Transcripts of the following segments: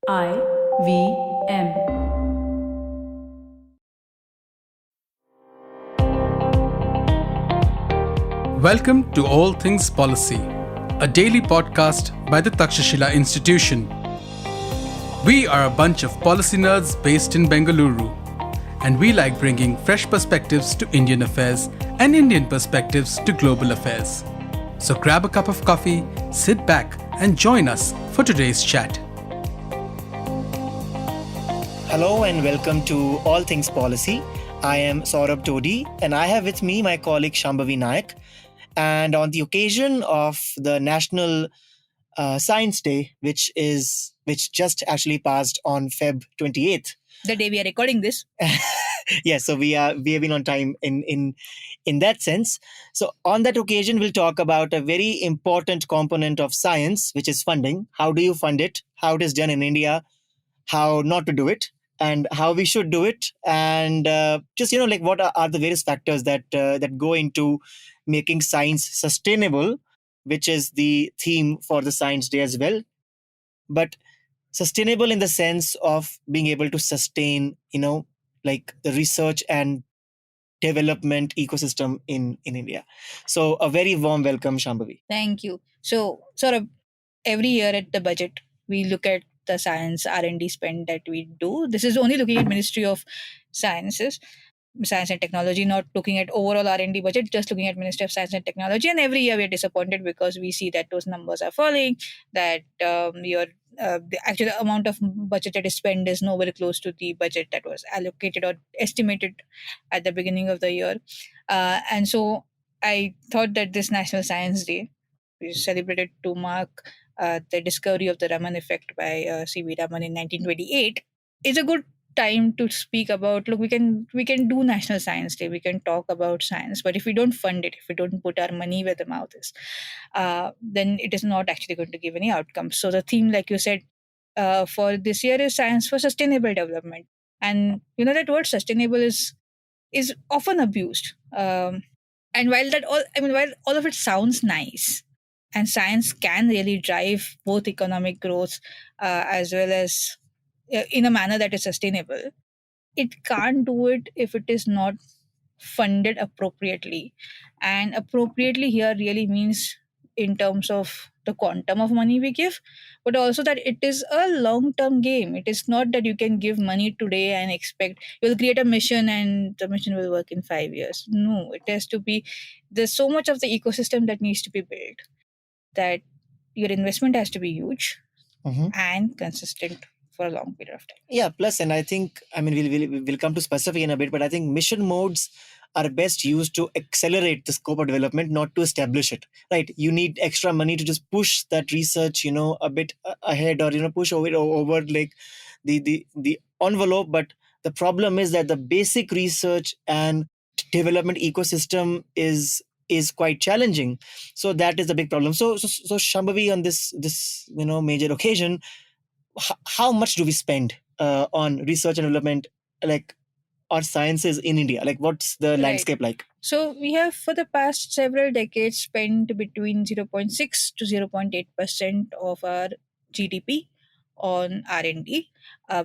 IVM. Welcome to All Things Policy, a daily podcast by the Takshashila Institution. We are a bunch of policy nerds based in Bengaluru, and we like bringing fresh perspectives to Indian affairs and Indian perspectives to global affairs. So grab a cup of coffee, sit back, and join us for today's chat. Hello and welcome to All Things Policy. I am Saurabh Todi and I have with me my colleague Shambhavi Naik. And on the occasion of the National Science Day, which just actually passed on Feb 28th. The day we are recording this. Yes, so we have been on time in that sense. So on that occasion, we'll talk about a very important component of science, which is funding. How do you fund it? How it is done in India? How not to do it? And how we should do it, and just what are the various factors that go into making science sustainable, which is the theme for the Science Day as well. But sustainable in the sense of being able to sustain, like the research and development ecosystem in India. So a very warm welcome, Shambhavi. Thank you. So, sort of every year at the budget, we look at the science R&D spend that we do. This is only looking at Ministry of Sciences, Science and Technology, not looking at overall R&D budget, just looking at Ministry of Science and Technology. And every year we are disappointed because we see that those numbers are falling, that the actual amount of budget that is spent is nowhere close to the budget that was allocated or estimated at the beginning of the year. And so I thought that this National Science Day, which is celebrated to mark the discovery of the Raman effect by C.V. Raman in 1928, is a good time to speak about, look, we can do National Science Day, we can talk about science, but if we don't fund it, if we don't put our money where the mouth is, then it is not actually going to give any outcomes. So the theme, like you said, for this year is science for sustainable development. And that word sustainable is often abused. And while all of it sounds nice, and science can really drive both economic growth as well as in a manner that is sustainable, it can't do it if it is not funded appropriately. And appropriately here really means in terms of the quantum of money we give, but also that it is a long term game. It is not that you can give money today and expect you'll create a mission and the mission will work in 5 years. No, it has to be, there's so much of the ecosystem that needs to be built, that your investment has to be huge and consistent for a long period of time. Yeah, plus, and I think, we'll come to specific in a bit, but I think mission modes are best used to accelerate the scope of development, not to establish it, right? You need extra money to just push that research, a bit ahead, or, push over like the envelope. But the problem is that the basic research and development ecosystem is quite challenging. So that is the big problem. So Shambhavi, on this major occasion, how much do we spend on research and development, like, or sciences in India? Like, what's the landscape like? So we have for the past several decades spent between 0.6 to 0.8% of our GDP on R&D,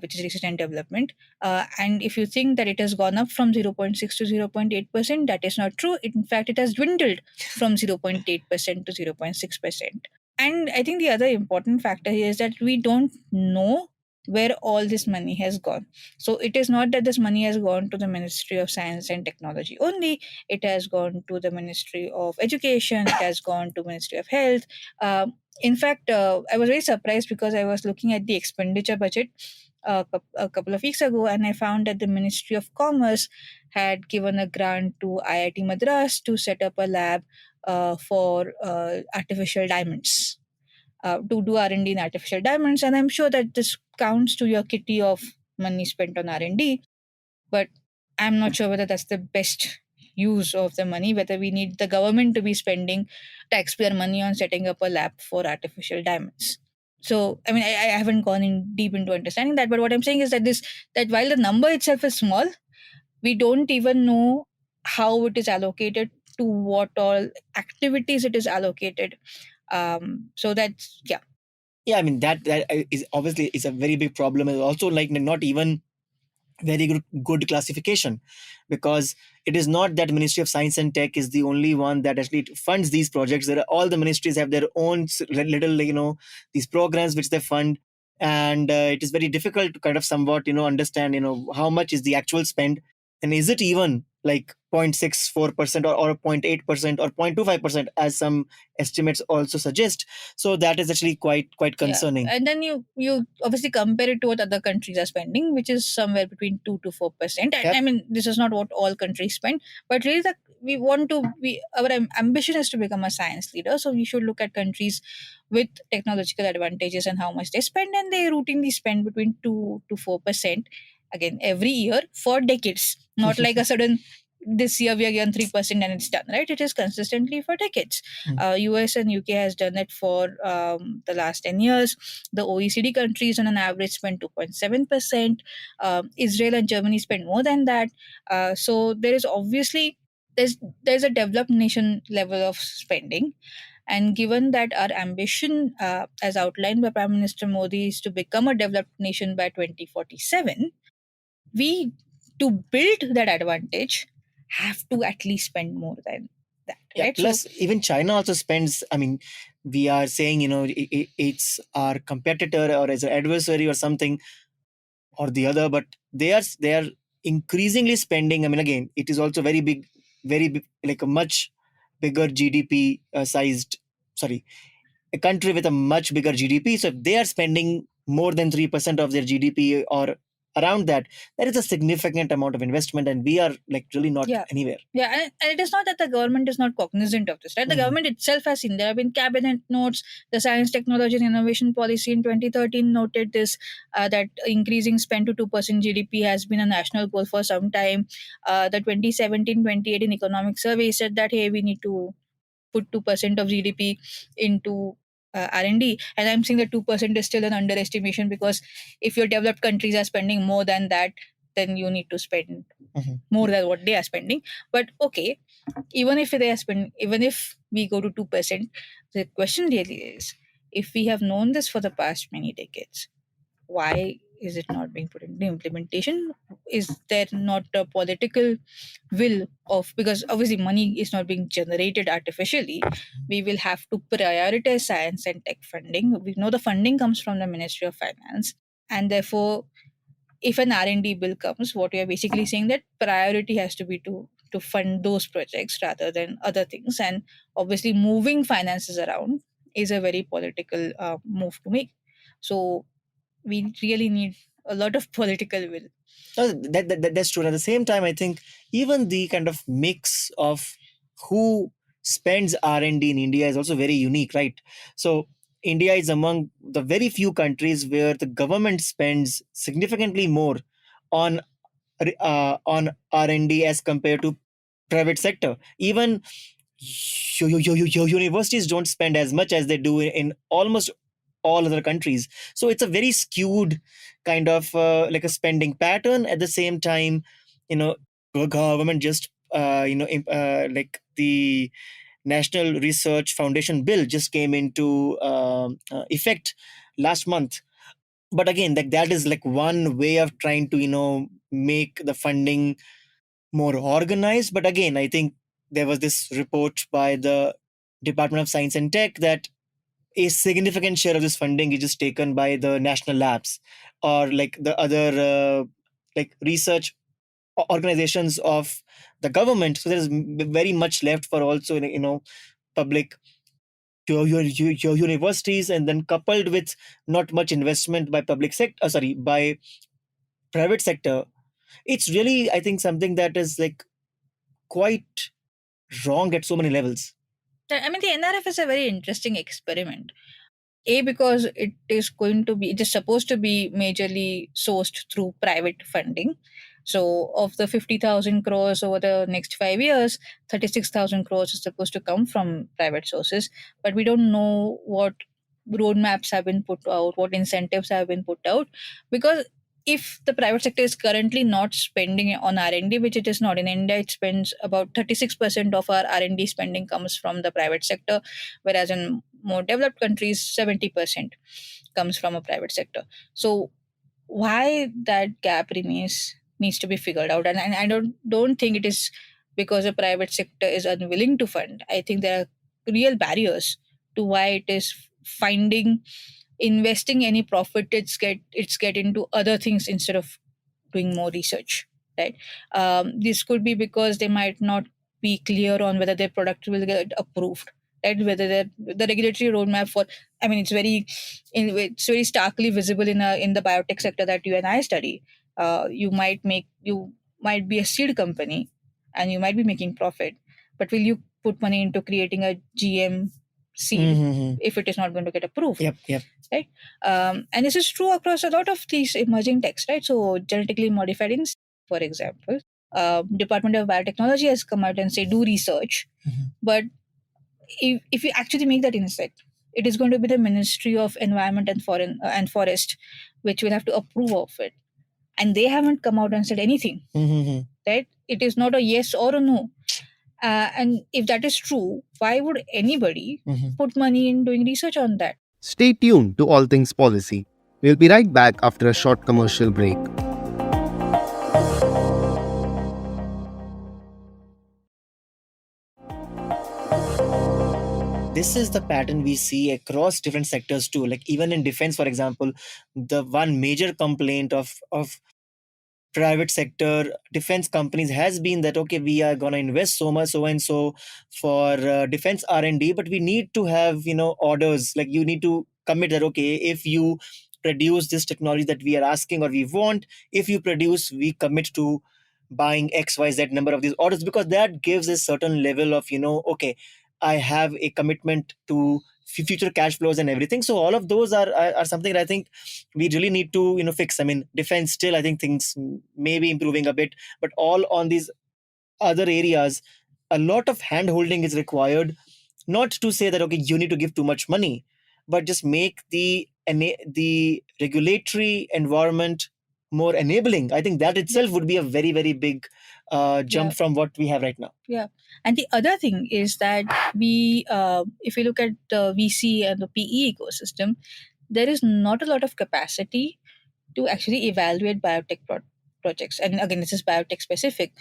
which is research and development. And if you think that it has gone up from 0.6 to 0.8%, that is not true. In fact, it has dwindled from 0.8% to 0.6%. And I think the other important factor here is that we don't know where all this money has gone. So it is not that this money has gone to the Ministry of Science and Technology only. It has gone to the Ministry of Education. It has gone to Ministry of Health. In fact, I was very surprised because I was looking at the expenditure budget a couple of weeks ago, and I found that the Ministry of Commerce had given a grant to IIT Madras to set up a lab for artificial diamonds, to do R&D in artificial diamonds. And I'm sure that this counts to your kitty of money spent on R&D, but I'm not sure whether that's the best use of the money, whether we need the government to be spending taxpayer money on setting up a lab for artificial diamonds. So, I haven't gone in deep into understanding that, but what I'm saying is that while the number itself is small, we don't even know how it is allocated, to what all activities it is allocated. So that's, yeah. Yeah, I mean that is obviously is a very big problem, and also like not even very good classification, because it is not that Ministry of Science and Tech is the only one that actually funds these projects. There are, all the ministries have their own little, these programs which they fund, and it is very difficult to kind of somewhat understand how much is the actual spend, and is it even like 0.64% or 0.8% or 0.25%, as some estimates also suggest. So that is actually quite Yeah, concerning. and then you obviously compare it to what other countries are spending, which is somewhere between 2 to 4%. And Yep. I mean, this is not what all countries spend, but really, we want to. Our ambition is to become a science leader, so we should look at countries with technological advantages and how much they spend, and they routinely spend between 2 to 4%. Again, every year for decades, not like a sudden. This year we are given 3% and it's done, right? It is consistently for decades. US and UK has done it for the last 10 years. The OECD countries on an average spend 2.7%. Israel and Germany spend more than that. So there is obviously there's a developed nation level of spending, and given that our ambition, as outlined by Prime Minister Modi, is to become a developed nation by 2047, we, to build that advantage, have to at least spend more than that, Yeah, right? So plus even China also spends. I mean, we are saying it's our competitor or as an adversary or something or the other, but they are increasingly spending. I mean, again, it is also very big, like a much bigger GDP sized. Sorry, a country with a much bigger GDP. So if they are spending more than 3% of their GDP or around that, that is a significant amount of investment, and we are like really not yeah, anywhere. yeah, and it is not that the government is not cognizant of this, right? The Mhm. government itself has seen. There have been cabinet notes. The Science, Technology, and Innovation Policy in 2013 noted this, that increasing spend to 2% GDP has been a national goal for some time. The 2017-2018 economic survey said that, hey, we need to put 2% of GDP into R&D. And I'm saying that 2% is still an underestimation, because if your developed countries are spending more than that, then you need to spend Mhm. more than what they are spending. But okay, even if we go to 2%, the question really is, if we have known this for the past many decades, why is it not being put into implementation? Is there not a political will of, because obviously money is not being generated artificially, we will have to prioritize science and tech funding. We know the funding comes from the Ministry of Finance, and therefore if an R&D bill comes, what we are basically saying, that priority has to be to fund those projects rather than other things. And obviously moving finances around is a very political move to make. So we really need a lot of political will. No, that's true. At the same time, I think even the kind of mix of who spends R&D in India is also very unique, right? So India is among the very few countries where the government spends significantly more on on R&D as compared to private sector. Even universities don't spend as much as they do in almost all other countries. So it's a very skewed kind of like a spending pattern. At the same time, government just like the National Research Foundation bill just came into effect last month. But again, like that is like one way of trying to make the funding more organized. But again, I think there was this report by the Department of Science and Tech that a significant share of this funding is just taken by the national labs or like the other like research organizations of the government. So there's very much left for also public universities, and then coupled with not much investment by public sector, sorry, by private sector. It's really, I think, something that is like quite wrong at so many levels. I mean, the NRF is a very interesting experiment. A, because it is supposed to be majorly sourced through private funding. So of the 50,000 crores over the next 5 years, 36,000 crores is supposed to come from private sources. But we don't know what roadmaps have been put out, what incentives have been put out, because if the private sector is currently not spending on R&D, which it is not. In India, it spends about 36% of our R&D spending comes from the private sector, whereas in more developed countries, 70%. comes from a private sector. So why that gap remains needs to be figured out, and I don't think it is because the private sector is unwilling to fund. I think there are real barriers to why it is finding investing any profit it's get into other things instead of doing more research, right? This could be because they might not be clear on whether their product will get approved, right? Whether the regulatory roadmap for, I mean, it's very starkly visible in the biotech sector that you and I study. You might be a seed company and you might be making profit, but will you put money into creating a GM seed if it is not going to get approved? Yep. Right? And this is true across a lot of these emerging techs, right? So genetically modified insects, for example, Department of Biotechnology has come out and say do research, but if you actually make that insect, it is going to be the Ministry of Environment and Forest which will have to approve of it, and they haven't come out and said anything, right? It is not a yes or a no. And if that is true, why would anybody put money in doing research on that? Stay tuned to All Things Policy. We'll be right back after a short commercial break. This is the pattern we see across different sectors too. Like even in defense, for example, the one major complaint of private sector defense companies has been that okay, we are going to invest so much, so and so, for defense R&D, but we need to have orders. Like you need to commit that okay, if you produce this technology that we are asking or we want, if you produce, we commit to buying XYZ number of these orders, because that gives a certain level of okay, I have a commitment to future cash flows and everything. So all of those are something that I think we really need to fix. I mean, defense still, I think things may be improving a bit, but all on these other areas, a lot of hand holding is required. Not to say that okay, you need to give too much money, but just make the regulatory environment more enabling. I think that itself would be a very, very big jump from what we have right now. Yeah, and the other thing is that if you look at the VC and the PE ecosystem, there is not a lot of capacity to actually evaluate biotech projects. And again, this is biotech specific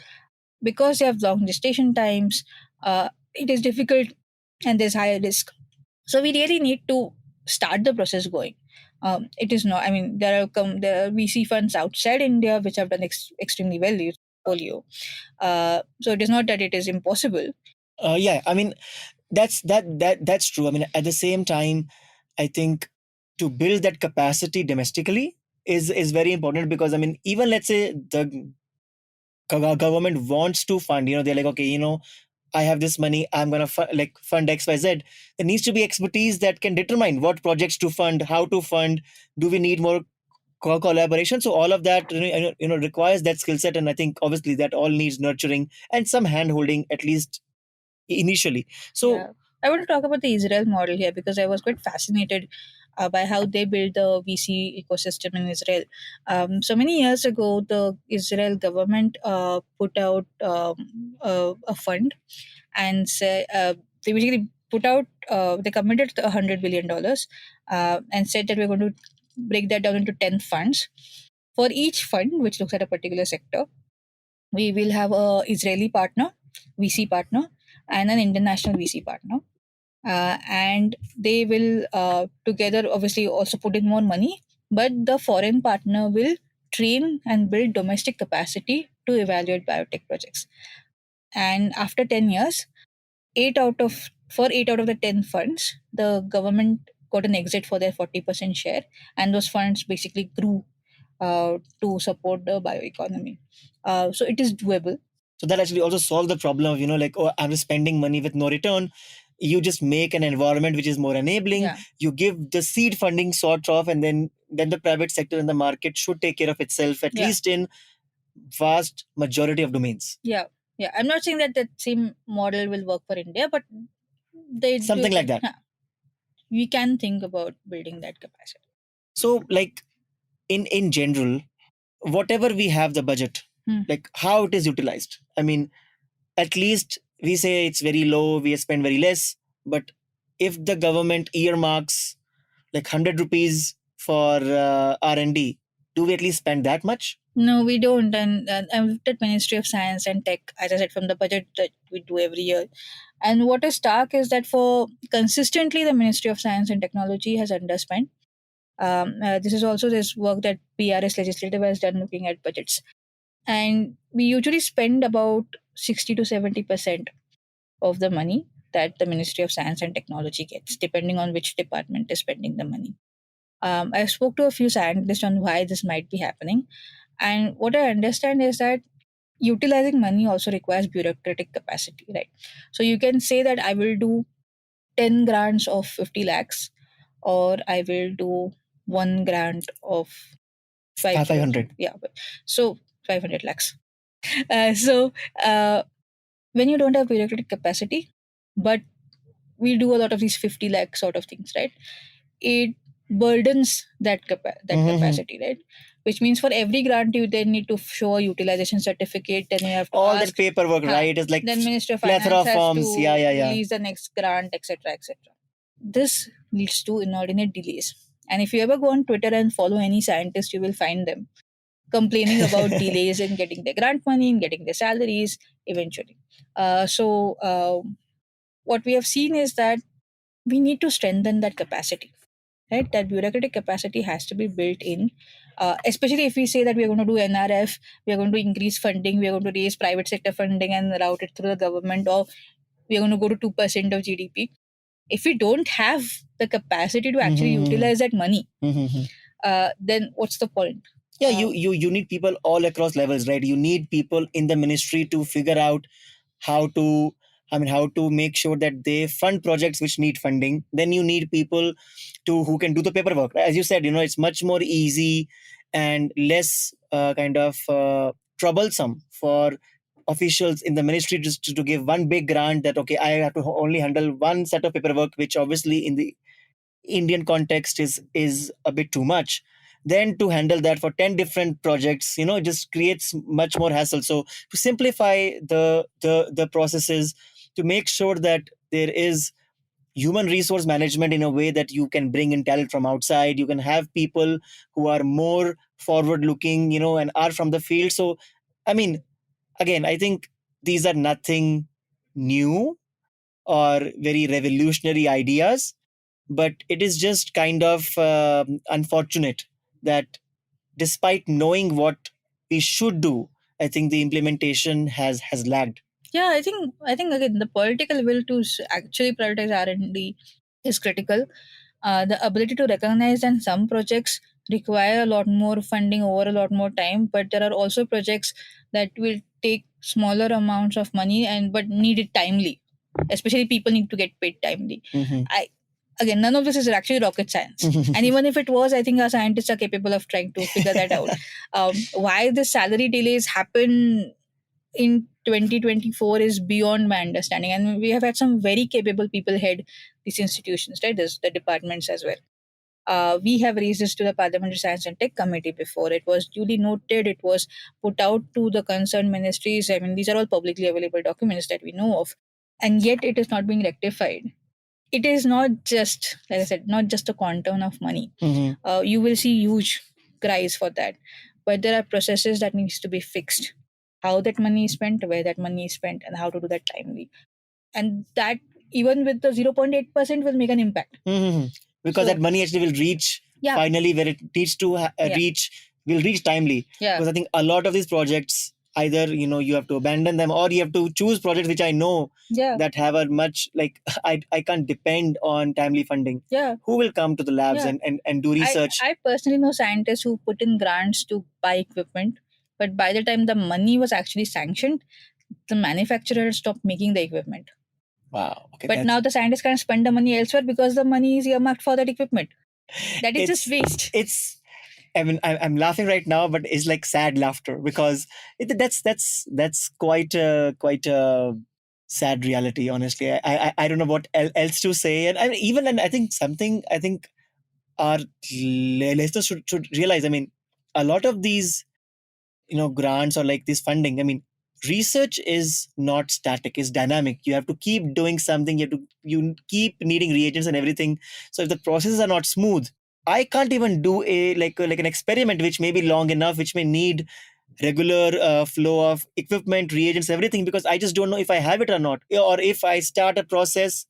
because they have long gestation times. It is difficult and there's higher risk. So we really need to start the process going. It is not. I mean, there are VC funds outside India which have done extremely well. Portfolio. So it is not that it is impossible. Yeah, I mean, that's true. I mean, at the same time, I think to build that capacity domestically is very important, because I mean, even let's say the government wants to fund, they're like, okay, I have this money, I'm gonna fund XYZ. There needs to be expertise that can determine what projects to fund, how to fund. Do we need more collaboration? So all of that requires that skill set, and I think obviously that all needs nurturing and some hand holding, at least initially. So Yeah. I want to talk about the Israel model here because I was quite fascinated by how they build the VC ecosystem in Israel. So many years ago, the Israel government put out a fund, and they basically they committed $100 billion and said that we're going to break that down into 10 funds. For each fund, which looks at a particular sector, we will have a Israeli partner, VC partner, and an international VC partner. And they will together obviously also put in more money, but the foreign partner will train and build domestic capacity to evaluate biotech projects. And after 10 years, 8 out of the 10 funds, the government got an exit for their 40% share, and those funds basically grew to support the bioeconomy. So it is doable. So that actually also solve the problem of like, oh, I'm spending money with no return. You just make an environment which is more enabling. Yeah. You give the seed funding sort of, and then the private sector and the market should take care of itself, at least in vast majority of domains. Yeah. I'm not saying that same model will work for India, but something like that. We can think about building that capacity. So like in general, whatever we have the budget, like how it is utilized. I mean, at least we say it's very low, we spend very less, but if the government earmarks like 100 rupees for R&D, do we at least spend that much? No, we don't. And I've looked at Ministry of Science and Tech, as I said, from the budget that we do every year. And what is stark is that for consistently, the Ministry of Science and Technology has underspent. This is also this work that PRS Legislative has done looking at budgets. And we usually spend about 60 to 70% of the money that the Ministry of Science and Technology gets, depending on which department is spending the money. I spoke to a few scientists on why this might be happening. And what I understand is that utilizing money also requires bureaucratic capacity, right? So you can say that I will do 10 grants of 50 lakhs, or I will do 1 grant of 500. Yeah. So 500 lakhs. So when you don't have bureaucratic capacity, but we do a lot of these 50 lakh sort of things, right? It burdens that Mhm. capacity, right? Which means for every grant you then need to show a utilization certificate, then you have to All ask, that paperwork, huh, right? It's like then Minister of plethora Finance of has forms. to Yeah. release the next grant, etc., etc. This leads to inordinate delays. And if you ever go on Twitter and follow any scientist, you will find them complaining about delays in getting their grant money, in getting their salaries eventually. What we have seen is that we need to strengthen that capacity, right? That bureaucratic capacity has to be built in, especially if we say that we are going to do NRF, we are going to increase funding, we are going to raise private sector funding and route it through the government, or we are going to go to 2% of GDP. If we don't have the capacity to actually Mhm. utilize that money, Mhm. then what's the point? Yeah, you need people all across levels, right? You need people in the ministry to figure out how to, how to make sure that they fund projects which need funding. Then you need people to who can do the paperwork. As you said, it's much more easy and less kind of troublesome for officials in the ministry just to give one big grant, that okay, I have to only handle one set of paperwork, which obviously in the Indian context is a bit too much. Then to handle that for 10 different projects, it just creates much more hassle. So to simplify the processes, to make sure that there is human resource management in a way that you can bring in talent from outside, you can have people who are more forward looking, and are from the field. So I mean, again, I think these are nothing new or very revolutionary ideas, but it is just kind of unfortunate that despite knowing what we should do, I think the implementation has lagged. Yeah, I think again the political will to actually prioritize R&D is critical. The ability to recognize that some projects require a lot more funding over a lot more time, but there are also projects that will take smaller amounts of money and but need it timely. Especially people need to get paid timely. Mhm. I Again, none of this is actually rocket science, and even if it was, I think our scientists are capable of trying to figure that out. Why the salary delays happen in 2024 is beyond my understanding, and we have had some very capable people head these institutions, right? There's the departments as well. We have raised this to the Parliamentary Science and Tech Committee before. It was duly noted, it was put out to the concerned ministries. I mean, these are all publicly available documents that we know of, and yet it is not being rectified. It is not just, like I said, not just a quantum of money. Mhm. You will see huge cries for that, but there are processes that needs to be fixed. How that money is spent, where that money is spent, and how to do that timely. And that, even with the 0.8%, will make an impact. Mhm. Because So- that money actually will reach Yeah. finally where it needs to Yeah. will reach timely. Yeah. Because I think a lot of these projects, either you have to abandon them, or you have to choose projects which I know Yeah. that have a much, like, I can't depend on timely funding. Yeah. Who will come to the labs Yeah. and do research? I personally know scientists who put in grants to buy equipment, but by the time the money was actually sanctioned, the manufacturer stopped making the equipment. Wow. Okay. But now the scientists can spend the money elsewhere because the money is earmarked for that equipment. That is just waste. It's. I mean, I'm laughing right now, but it's like sad laughter, because that's quite a sad reality. Honestly, I don't know what else to say, and I think something, I think our listeners should realize. I mean, a lot of these grants, or like this funding, I mean, research is not static, it's dynamic. You have to keep doing something, you keep needing reagents and everything. So if the processes are not smooth, I can't even do like an experiment which may be long enough, which may need regular flow of equipment, reagents, everything, because I just don't know if I have it or not. Or if I start a process,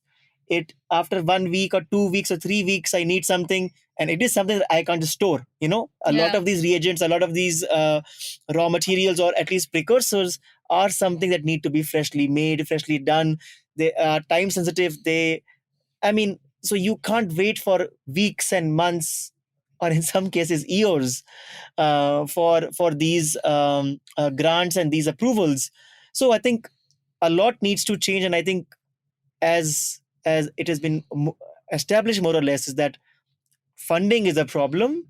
it after 1 week or 2 weeks or 3 weeks, I need something, and it is something that I can't just store. A lot Yeah. of these reagents, a lot of these raw materials, or at least precursors, are something that need to be freshly made, freshly done. They are time sensitive. So you can't wait for weeks and months, or in some cases years, for these grants and these approvals. So I think a lot needs to change, and I think as it has been established more or less, is that funding is a problem.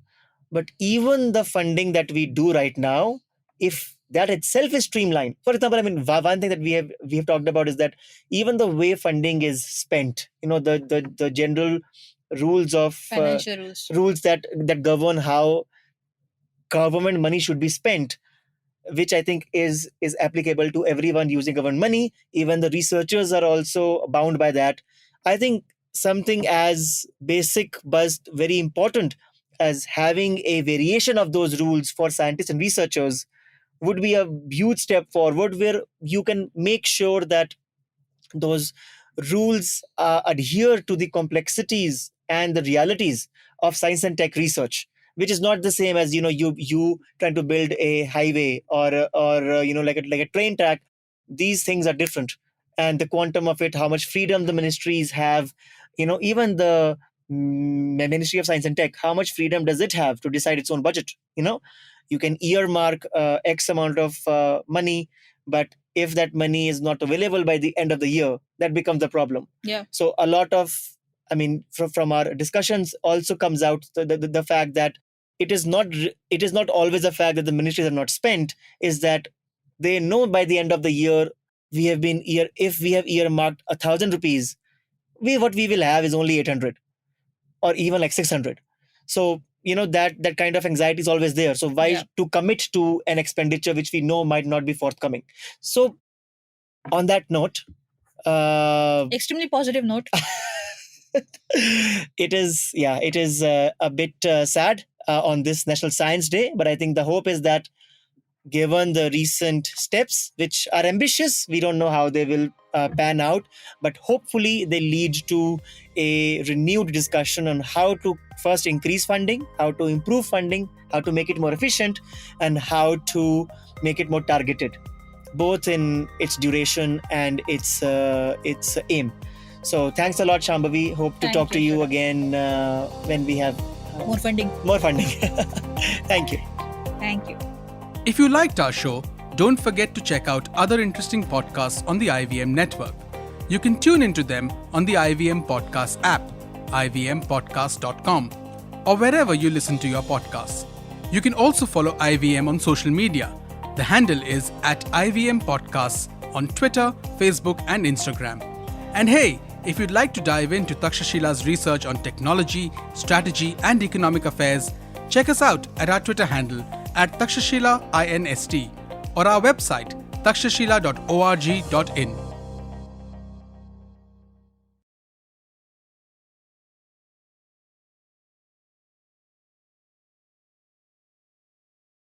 But even the funding that we do right now, if that itself is streamlined, for example, I mean, one thing that we have talked about is that even the way funding is spent, the general rules of Financial rules. rules that govern how government money should be spent, which I think is applicable to everyone using government money. Even the researchers are also bound by that. I think something as basic but very important as having a variation of those rules for scientists and researchers would be a huge step forward, where you can make sure that those rules adhere to the complexities and the realities of science and tech research, which is not the same as you trying to build a highway, or like a train track. These things are different, and the quantum of it, how much freedom the ministries have, even the Ministry of Science and Tech, how much freedom does it have to decide its own budget? You can earmark X amount of money, but if that money is not available by the end of the year, that becomes the problem. Yeah. So a lot of, I mean, from our discussions also comes out the fact that it is not always a fact that the ministries have not spent, is that they know by the end of the year, if we have earmarked 1,000 rupees, what we will have is only 800, or even like 600. So that kind of anxiety is always there. So why Yeah. to commit to an expenditure which we know might not be forthcoming? So on that note, Extremely positive note. it is a bit sad on this National Science Day, but I think the hope is that, given the recent steps, which are ambitious, we don't know how they will pan out, but hopefully they lead to a renewed discussion on how to first increase funding, how to improve funding, how to make it more efficient, and how to make it more targeted, both in its duration and its aim. So thanks a lot, Shambhavi. Hope to Thank talk to you, you Saurabh. again when we have More funding. more funding. Thank you. Thank you. If you liked our show, don't forget to check out other interesting podcasts on the IVM network. You can tune into them on the IVM Podcast app, ivmpodcast.com, or wherever you listen to your podcasts. You can also follow IVM on social media. The handle is @IVM Podcasts on Twitter, Facebook, and Instagram. And hey, if you'd like to dive into Takshashila's research on technology, strategy, and economic affairs, check us out at our Twitter handle @TakshashilaINST or our website takshashila.org.in.